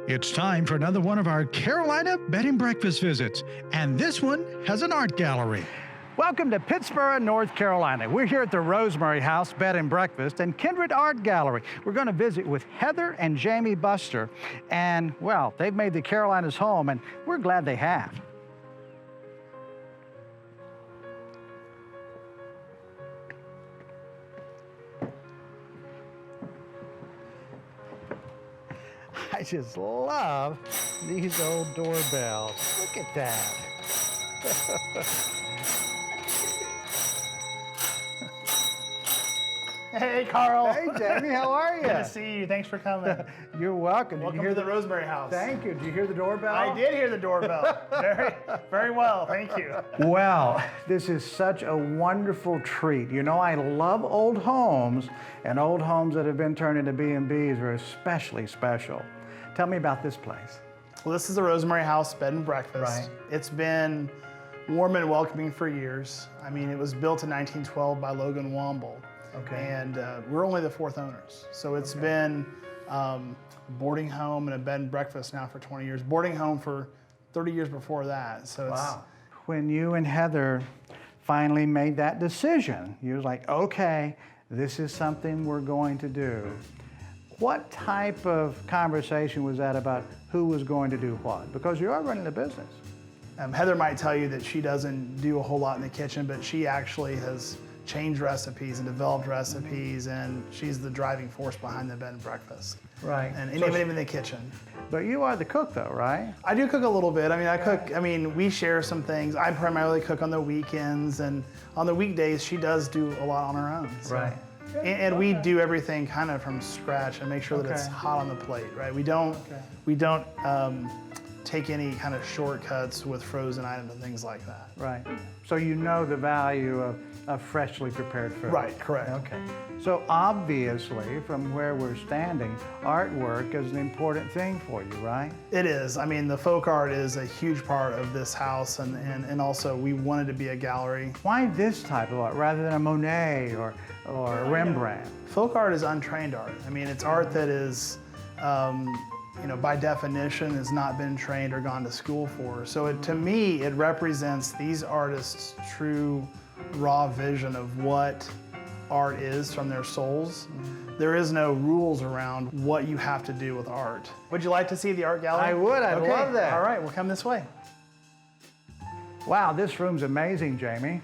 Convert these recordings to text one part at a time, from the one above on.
It's time for another one of our Carolina Bed and Breakfast visits, and this one has an art gallery. Welcome to Pittsburgh, North Carolina. We're here at the Rosemary House Bed and Breakfast and Kindred Art Gallery. We're going to visit with Heather and Jamie Buster, and well, they've made the Carolinas home, and we're glad they have. I just love these old doorbells. Look at that. Hey, Carl. Hey, Jamie, how are you? Good to see you. Thanks for coming. You're welcome. Welcome to the Rosemary House. Thank you. Did you hear the doorbell? I did hear the doorbell. Very well. Thank you. Well, this is such a wonderful treat. You know, I love old homes, and old homes that have been turned into B&Bs are especially special. Tell me about this place. Well, this is the Rosemary House Bed and Breakfast. Right. It's been warm and welcoming for years. I mean, it was built in 1912 by Logan Womble. Okay. And we're only the fourth owners. So it's been boarding home and a bed and breakfast now for 20 years. Boarding home for 30 years before that. So wow. When you and Heather finally made that decision, you were like, okay, this is something we're going to do. What type of conversation was that about who was going to do what? Because you are running the business. Heather might tell you that she doesn't do a whole lot in the kitchen, but she actually has changed recipes and developed recipes, and she's the driving force behind the bed and breakfast. Right. And even in the kitchen. But you are the cook though, right? I do cook a little bit. I mean, I cook, we share some things. I primarily cook on the weekends, and on the weekdays, she does do a lot on her own. So. Right. And we do everything kind of from scratch and make sure that it's hot on the plate, right? We don't take any kind of shortcuts with frozen items and things like that. Right. So you know the value of freshly prepared food. Right, correct. Okay. So obviously, from where we're standing, artwork is an important thing for you, right? It is. I mean, the folk art is a huge part of this house, and also we wanted to be a gallery. Why this type of art rather than a Monet or a Rembrandt? Folk art is untrained art. I mean, it's art that is, by definition, has not been trained or gone to school for. So to me, it represents these artists' true, raw vision of what art is from their souls. There is no rules around what you have to do with art. Would you like to see the art gallery? I would. I'd love that. All right, we'll come this way. Wow, this room's amazing, Jamie.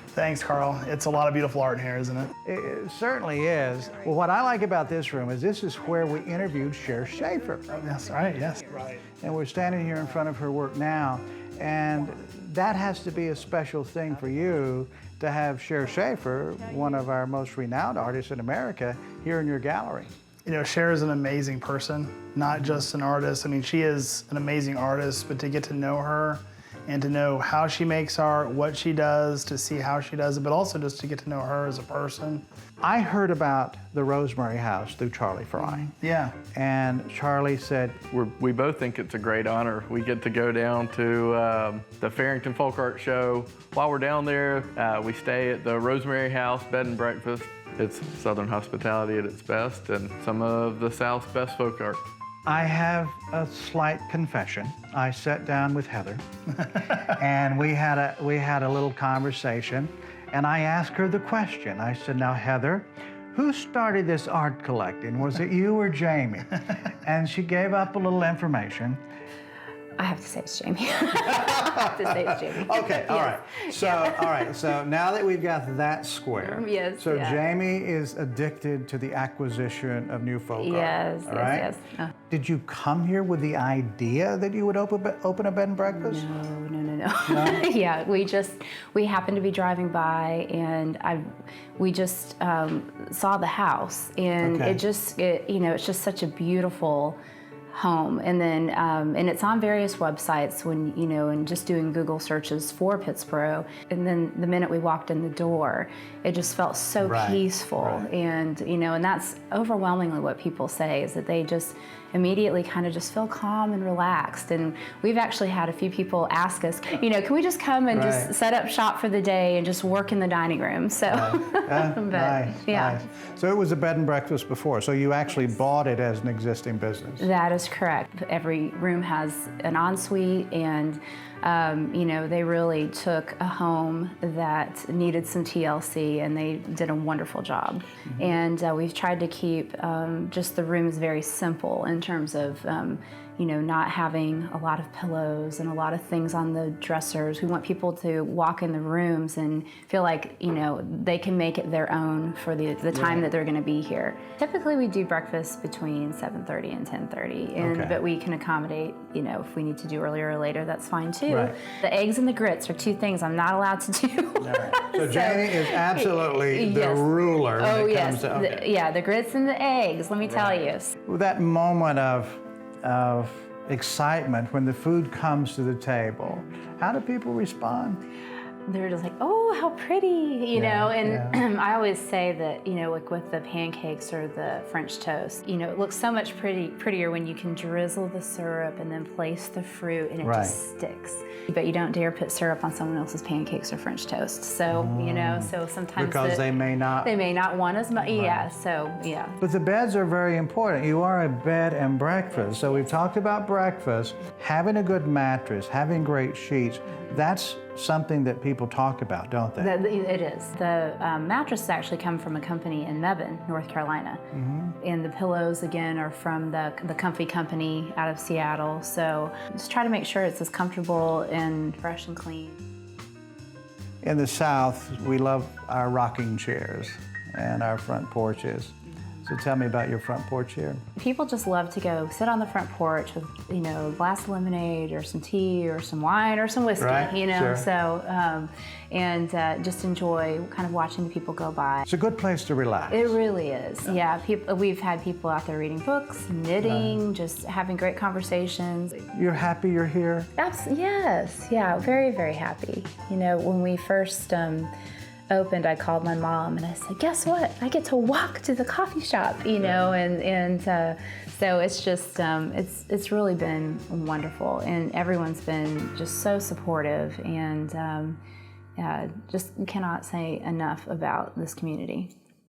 Thanks, Carl. It's a lot of beautiful art in here, isn't it? It certainly is. Well, what I like about this room is this is where we interviewed Schaeffer. Oh, that's right, yes. Right. And we're standing here in front of her work now, and that has to be a special thing for you to have Schaeffer, one of our most renowned artists in America, here in your gallery. You know, Cher is an amazing person, not just an artist. I mean, she is an amazing artist, but to get to know her and to know how she makes art, what she does, to see how she does it, but also just to get to know her as a person. I heard about the Rosemary House through Charlie Fry. Yeah. And Charlie said, we both think it's a great honor. We get to go down to the Farrington Folk Art Show. While we're down there, we stay at the Rosemary House Bed and Breakfast. It's Southern hospitality at its best and some of the South's best folk art. I have a slight confession. I sat down with Heather and we had a little conversation, and I asked her the question. I said, now Heather, who started this art collecting? Was it you or Jamie? And she gave up a little information. I have to say it's Jamie. I have to say it's Jamie. Okay, all right. So, all right. So now that we've got that square, yes. So Jamie is addicted to the acquisition of new folk art. Yes. All right? Yes. Did you come here with the idea that you would open a bed and breakfast? No. Yeah, we happened to be driving by, and we just saw the house, and it's just such a beautiful home. And then and it's on various websites when and just doing Google searches for Pittsburgh. And then the minute we walked in the door, it just felt so peaceful. And and that's overwhelmingly what people say, is that they just immediately kind of just feel calm and relaxed. And we've actually had a few people ask us, can we just come and just set up shop for the day and just work in the dining room? So, nice. So it was a bed and breakfast before, so you actually bought it as an existing business. That is is correct. Every room has an ensuite, and you know, they really took a home that needed some TLC, and they did a wonderful job. And we've tried to keep just the rooms very simple in terms of you know, not having a lot of pillows and a lot of things on the dressers. We want people to walk in the rooms and feel like, you know, they can make it their own for the time that they're going to be here. Typically we do breakfast between 7:30 and 10:30, and but we can accommodate, you know, if we need to do earlier or later, that's fine too. Right. The eggs and the grits are two things I'm not allowed to do. So Jamie is absolutely the ruler when it comes to... Yeah, the grits and the eggs, let me tell you. That moment of excitement when the food comes to the table, how do people respond? They're just like, oh, how pretty, you know, and I always say that, you know, like with the pancakes or the French toast, you know, it looks so much prettier when you can drizzle the syrup and then place the fruit and it just sticks. But you don't dare put syrup on someone else's pancakes or French toast. So, you know, so sometimes because they may not want as much, yeah. But the beds are very important. You are a bed and breakfast. So we've talked about breakfast, having a good mattress, having great sheets. That's something that people talk about, don't they? It is. The mattresses actually come from a company in Mebane, North Carolina. And the pillows, again, are from the Comfy Company out of Seattle. So just try to make sure it's as comfortable and fresh and clean. In the South, we love our rocking chairs and our front porches. So tell me about your front porch here. People just love to go sit on the front porch with, you know, a glass of lemonade or some tea or some wine or some whiskey, you know, so, and just enjoy kind of watching the people go by. It's a good place to relax. It really is, yeah. We've had people out there reading books, knitting, just having great conversations. You're happy you're here? Yes, yeah, very, very happy. You know, when we first opened, I called my mom and I said, guess what? I get to walk to the coffee shop, you know, and so it's just, it's really been wonderful, and everyone's been just so supportive, and just cannot say enough about this community.